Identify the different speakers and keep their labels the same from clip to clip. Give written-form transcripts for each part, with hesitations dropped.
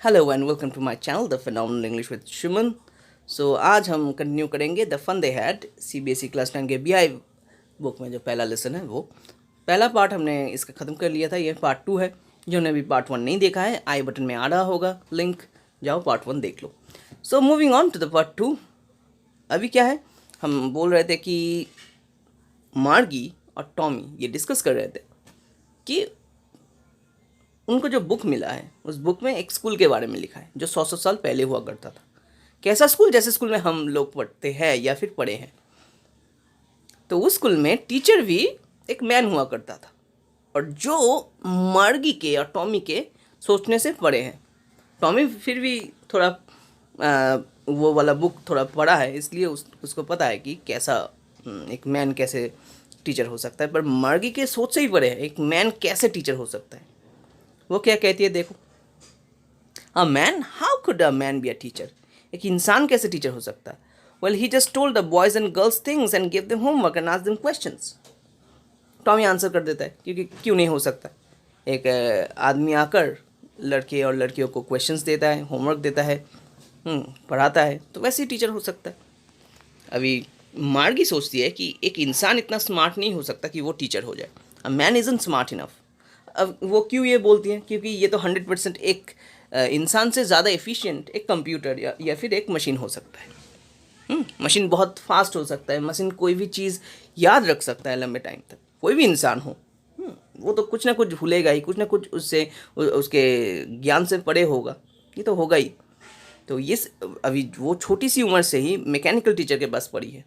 Speaker 1: Hello and welcome to my channel the phenomenal English with Shuman. So आज हम continue करेंगे the fun they had CBSE class 10 के BI book में जो पहला लेसन है वो पहला पार्ट हमने इसका ख़त्म कर लिया था। ये पार्ट 2 है। जिन्होंने भी पार्ट 1 नहीं देखा है आई बटन में आ रहा होगा लिंक, जाओ पार्ट 1 देख लो। So moving on to the part 2। अभी क्या है, हम बोल रहे थे कि मार्गी और टॉमी ये डिस्कस कर रहे थे कि उनको जो बुक मिला है उस बुक में एक स्कूल के बारे में लिखा है जो 100 साल पहले हुआ करता था। कैसा स्कूल? जैसे स्कूल में हम लोग पढ़ते हैं या फिर पढ़े हैं। तो उस स्कूल में टीचर भी एक मैन हुआ करता था और जो मार्गी के और टॉमी के सोचने से पढ़े हैं। टॉमी फिर भी थोड़ा वो वाला बुक थोड़ा पढ़ा है, इसलिए उसको पता है कि कैसा एक मैन कैसे टीचर हो सकता है। पर मार्गी के सोच से ही पढ़े हैं एक मैन कैसे टीचर हो सकता है। वो क्या कहती है देखो, a man, how could a man be a teacher? एक इंसान कैसे टीचर हो सकता है? Well he just told the boys and girls things and give them homework and ask them questions. Tommy answer कर देता है क्योंकि क्यों नहीं हो सकता। एक आदमी आकर लड़के और लड़कियों को क्वेश्चंस देता है, होमवर्क देता है, पढ़ाता है, तो वैसे ही टीचर हो सकता है। अभी मार्गी सोचती है कि एक इंसान इतना स्मार्ट नहीं हो सकता कि वो टीचर हो जाए। A man isn't smart enough. अब वो क्यों ये बोलती हैं? क्योंकि ये तो 100% एक इंसान से ज़्यादा एफिशिएंट एक कंप्यूटर या फिर एक मशीन हो सकता है। मशीन बहुत फास्ट हो सकता है, मशीन कोई भी चीज़ याद रख सकता है लंबे टाइम तक। कोई भी इंसान हो, वो तो कुछ ना कुछ भूलेगा ही, कुछ ना कुछ उससे उसके ज्ञान से परे होगा, ये तो होगा ही। तो ये अभी वो छोटी सी उम्र से ही मैकेनिकल टीचर के पास पड़ी है,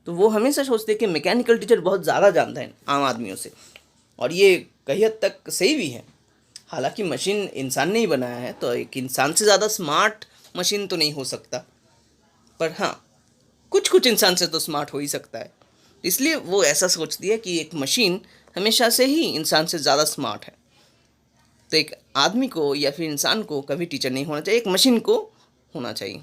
Speaker 1: तो वो हमेशा सोचते हैं कि मैकेनिकल टीचर बहुत ज़्यादा जानता है आम आदमियों से, और ये कई हद तक सही भी है। हालांकि मशीन इंसान ने ही बनाया है, तो एक इंसान से ज़्यादा स्मार्ट मशीन तो नहीं हो सकता, पर हाँ कुछ कुछ इंसान से तो स्मार्ट हो ही सकता है। इसलिए वो ऐसा सोचती है कि एक मशीन हमेशा से ही इंसान से ज़्यादा स्मार्ट है। तो एक आदमी को या फिर इंसान को कभी टीचर नहीं होना चाहिए, एक मशीन को होना चाहिए।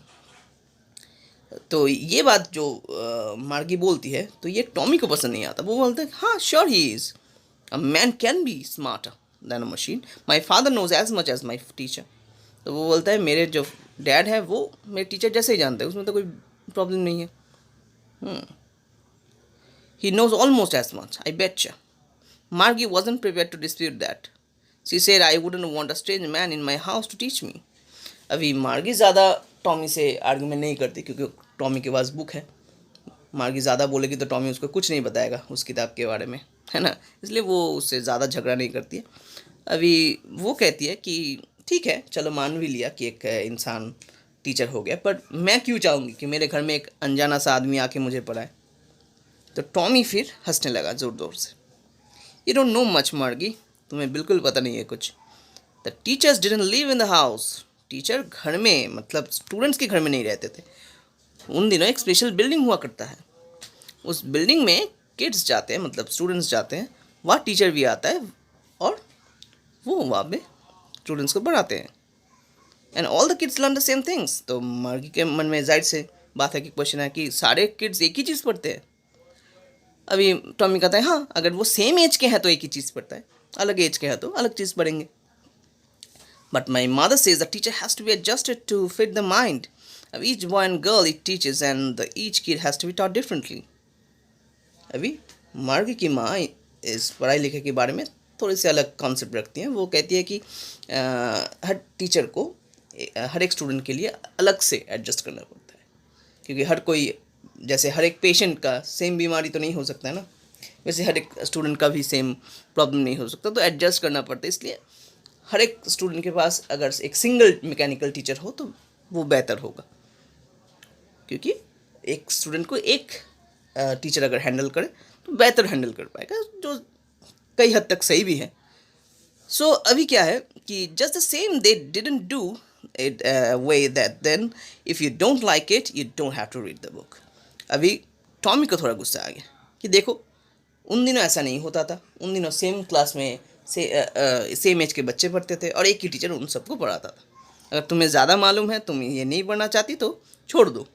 Speaker 1: तो ये बात जो मार्गी बोलती है तो ये टॉमी को पसंद नहीं आता। वो बोलते हैं हाँ sure he is, a man can be smarter than a machine, my father knows as much as my teacher. तो वो बोलता है मेरे जो डैड है वो मेरे टीचर जैसे ही जानते हैं, उसमें तो कोई प्रॉब्लम नहीं है। He knows almost as much, I bet you. Margie wasn't prepared to dispute that. She said, I wouldn't want a strange man in my house to teach me. अभी मार्गी ज़्यादा टॉमी से आर्ग्यूमेंट नहीं करती क्योंकि Tommy के पास book है। मार्गी ज़्यादा बोलेगी तो टॉमी उसको कुछ नहीं बताएगा उस किताब के बारे में, है ना, इसलिए वो उससे ज़्यादा झगड़ा नहीं करती है। अभी वो कहती है कि ठीक है चलो मान भी लिया कि एक इंसान टीचर हो गया, पर मैं क्यों चाहूँगी कि मेरे घर में एक अनजाना सा आदमी आके मुझे पढ़ाए। तो टॉमी फिर हंसने लगा ज़ोर ज़ोर से। यू डोंट नो मच मार्गी, तुम्हें बिल्कुल पता नहीं है कुछ। The teachers didn't live in the house. Teacher घर में मतलब स्टूडेंट्स के घर में नहीं रहते थे। उन दिनों एक स्पेशल बिल्डिंग हुआ करता है, उस बिल्डिंग में किड्स जाते हैं, मतलब स्टूडेंट्स जाते हैं, वहाँ टीचर भी आता है और वो वहाँ पे स्टूडेंट्स को पढ़ाते हैं। And all the kids learn the same things. तो मार्गी के मन में जाहिर से बात है कि क्वेश्चन है कि सारे किड्स एक ही चीज़ पढ़ते हैं। अभी टॉमी कहता है हाँ अगर वो सेम एज के हैं तो एक ही चीज़ पढ़ता है, अलग एज के हैं तो अलग चीज़ पढ़ेंगे। But my mother says the teacher has to be adjusted to fit the mind of each boy and girl it teaches, and each kid has to be taught differently. अभी मार्गी की माँ इस पढ़ाई लिखाई के बारे में थोड़ी सी अलग कॉन्सेप्ट रखती हैं। वो कहती है कि हर टीचर को हर एक स्टूडेंट के लिए अलग से एडजस्ट करना पड़ता है, क्योंकि हर कोई जैसे हर एक पेशेंट का सेम बीमारी तो नहीं हो सकता है ना, वैसे हर एक स्टूडेंट का भी सेम प्रॉब्लम नहीं हो सकता, तो एडजस्ट करना पड़ता है। इसलिए हर एक स्टूडेंट के पास अगर एक सिंगल मैकेनिकल टीचर हो तो वो बेहतर होगा, क्योंकि एक स्टूडेंट को एक टीचर अगर हैंडल करे तो बेहतर हैंडल कर पाएगा, जो कई हद तक सही भी है। सो अभी क्या है कि just the same they didn't do it way that then if you don't like it you don't have to read the book. अभी टॉमी को थोड़ा गुस्सा आ गया कि देखो उन दिनों ऐसा नहीं होता था, उन दिनों सेम क्लास में सेम एज के बच्चे पढ़ते थे और एक ही टीचर उन सबको पढ़ाता था। अगर तुम्हें ज़्यादा मालूम है, तुम ये नहीं पढ़ना चाहती तो छोड़ दो,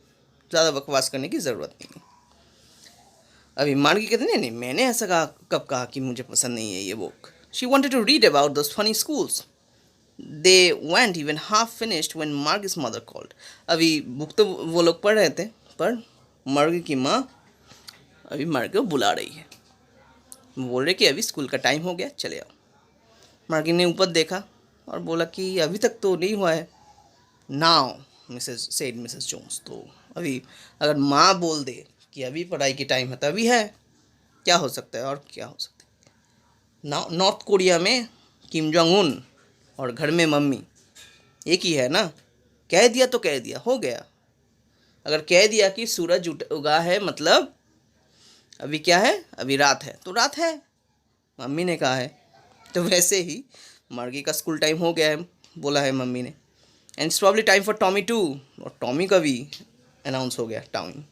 Speaker 1: ज़्यादा बकवास करने की ज़रूरत नहीं। अभी मार्गी कहते नहीं नहीं मैंने ऐसा कब कहा कि मुझे पसंद नहीं है ये book. She wanted to read about those funny schools They went even half finished when Margie's mother called. अभी बुक तो वो लोग पढ़ रहे थे, पर मार्गी की माँ अभी मार्गी को बुला रही है, बोल रहे कि अभी स्कूल का टाइम हो गया, चले आओ। मार्गी ने ऊपर देखा और बोला कि अभी तक तो नहीं हुआ है। नाउ मिसेस जोन्स, तो अभी अगर माँ बोल दे कि अभी पढ़ाई की टाइम है तो अभी है, क्या हो सकता है और क्या हो सकता है। नॉर्थ कोरिया में किम जोंग उन और घर में मम्मी एक ही है ना। कह दिया तो कह दिया, हो गया। अगर कह दिया कि सूरज उगा है मतलब अभी क्या है, अभी रात है तो रात है, मम्मी ने कहा है। तो वैसे ही मार्गी का स्कूल टाइम हो गया है, बोला है मम्मी ने। And it's probably time for Tommy too, और टॉमी का भी अनाउंस हो गया, Tommy.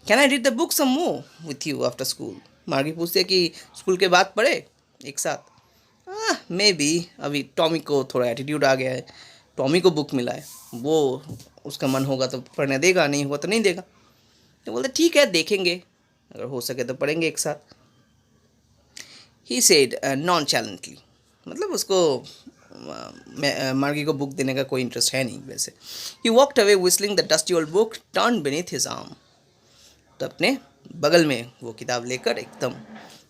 Speaker 1: Can I read the book some more with you after school. Margie पूछती है कि स्कूल के बाद पढ़े एक साथ। मे बी अभी टॉमी को थोड़ा एटीट्यूड आ गया है, टॉमी को बुक मिला है, वो उसका मन होगा तो पढ़ने देगा, नहीं होगा तो नहीं देगा। तो बोलते ठीक है देखेंगे, अगर हो सके तो पढ़ेंगे एक साथ। ही सेड नॉन चैलेंटली, मतलब उसको मार्गी को बुक देने का कोई इंटरेस्ट है नहीं वैसे। He walked away whistling the dusty old book turn beneath his arm. तो अपने बगल में वो किताब लेकर एकदम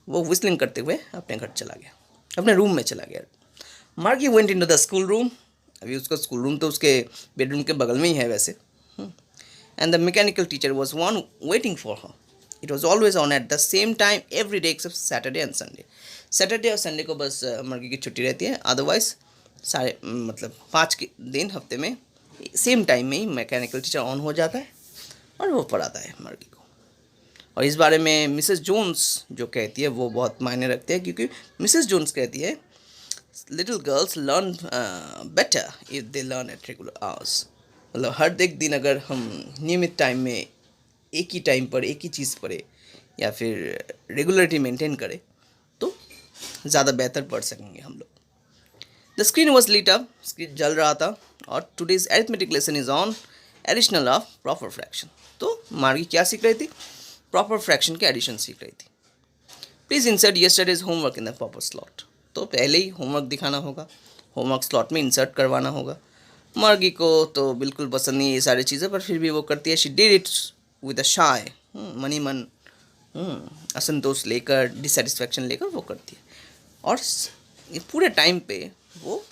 Speaker 1: वो विस्लिंग करते हुए अपने घर चला गया, अपने रूम में चला गया। मार्गी went into the school room. अभी उसका स्कूल रूम तो उसके बेडरूम के बगल में ही है वैसे। And the mechanical teacher was one waiting for her. It was always on at the same time every day except Saturday and Sunday. Saturday और संडे को बस मार्गी की छुट्टी रहती है, अदरवाइज सारे मतलब 5 दिन हफ्ते में सेम टाइम में ही मैकेनिकल टीचर ऑन हो जाता है और वो पढ़ाता है मार्गी को। और इस बारे में मिसेस जोन्स जो कहती है वो बहुत मायने रखते हैं, क्योंकि मिसेस जोन्स कहती है little girls learn better if they learn at regular hours. मतलब हर एक दिन अगर हम नियमित टाइम में एक ही टाइम पर एक ही चीज़ पढ़े या फिर रेगुलरिटी मेंटेन करें तो ज़्यादा बेहतर पढ़ सकेंगे हम लोग। The screen was lit up, screen जल रहा था, और today's arithmetic lesson is on additional of proper fraction. तो मार्गी क्या सीख रही थी, प्रॉपर फ्रैक्शन के एडिशन सीख रही थी। Please insert yesterday's homework in the proper slot. तो पहले ही होमवर्क दिखाना होगा, होमवर्क स्लॉट में इंसर्ट करवाना होगा। मार्गी को तो बिल्कुल पसंद नहीं ये सारी चीज़ें, पर फिर भी वो करती है। She did it with a shy, money मन असंतोष लेकर, डिससेटिस्फैक्शन लेकर वो करती है। और पूरे टाइम पे वो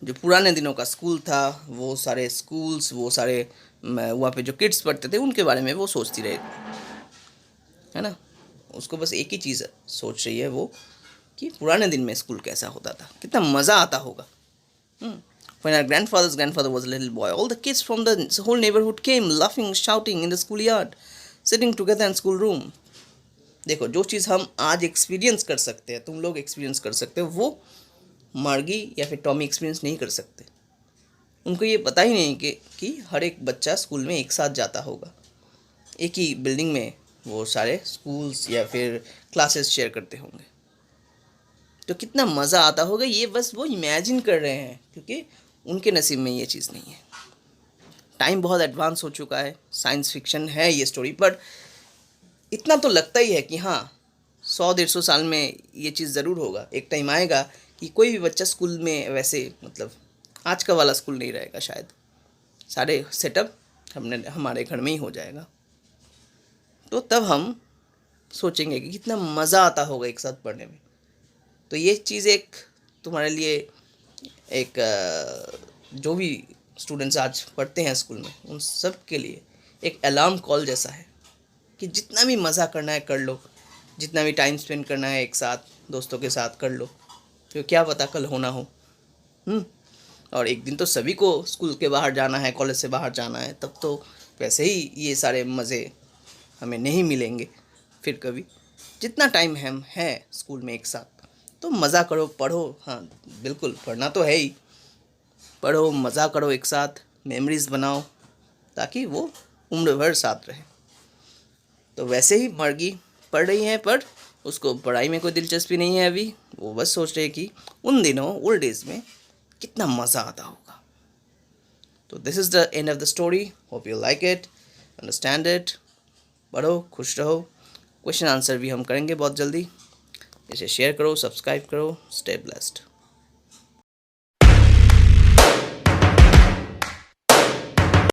Speaker 1: जो पुराने दिनों का स्कूल था, वो सारे स्कूल्स, वो सारे वहाँ पे जो किड्स पढ़ते थे उनके बारे में वो सोचती रही, है ना। उसको बस एक ही चीज़ सोच रही है वो, कि पुराने दिन में स्कूल कैसा होता था, कितना मज़ा आता होगा। When our grandfather was a little boy, all the kids from the whole neighborhood came, laughing, shouting in the schoolyard, sitting together in school room. देखो, जो चीज़ हम आज एक्सपीरियंस कर सकते हैं, तुम लोग एक्सपीरियंस कर सकते हो, वो मार्गी या फिर टॉमी एक्सपीरियंस नहीं कर सकते। उनको ये पता ही नहीं कि हर एक बच्चा स्कूल में एक साथ जाता होगा, एक ही बिल्डिंग में वो सारे स्कूल्स या फिर क्लासेस शेयर करते होंगे। तो कितना मज़ा आता होगा, ये बस वो इमेजिन कर रहे हैं, क्योंकि उनके नसीब में ये चीज़ नहीं है। टाइम बहुत एडवांस हो चुका है, साइंस फिक्शन है ये स्टोरी, पर इतना तो लगता ही है कि हाँ 100-150 साल में ये चीज़ ज़रूर होगा। एक टाइम आएगा कि कोई भी बच्चा स्कूल में वैसे मतलब आज का वाला स्कूल नहीं रहेगा, शायद सारे सेटअप हमारे घर में ही हो जाएगा। तो तब हम सोचेंगे कि कितना मज़ा आता होगा एक साथ पढ़ने में। तो ये चीज़ एक तुम्हारे लिए एक जो भी स्टूडेंट्स आज पढ़ते हैं स्कूल में उन सब के लिए एक अलार्म कॉल जैसा है, कि जितना भी मज़ा करना है कर लो, जितना भी टाइम स्पेंड करना है एक साथ दोस्तों के साथ कर लो, तो क्या पता कल होना हो। और एक दिन तो सभी को स्कूल के बाहर जाना है, कॉलेज से बाहर जाना है, तब तो वैसे ही ये सारे मज़े हमें नहीं मिलेंगे फिर कभी। जितना टाइम हम है स्कूल में एक साथ, तो मज़ा करो, पढ़ो। हाँ बिल्कुल, पढ़ना तो है ही, पढ़ो, मज़ा करो एक साथ, मेमोरीज़ बनाओ, ताकि वो उम्र भर साथ रहे। तो वैसे ही मार्गी पढ़ रही है, पर उसको पढ़ाई में कोई दिलचस्पी नहीं है अभी। वो बस सोच रहे हैं कि उन दिनों ओल्ड डेज में कितना मज़ा आता होगा। तो this is the end of the story. Hope you like it, understand it. पढ़ो, खुश रहो। क्वेश्चन आंसर भी हम करेंगे बहुत जल्दी। इसे शेयर करो, सब्सक्राइब करो। Stay blessed.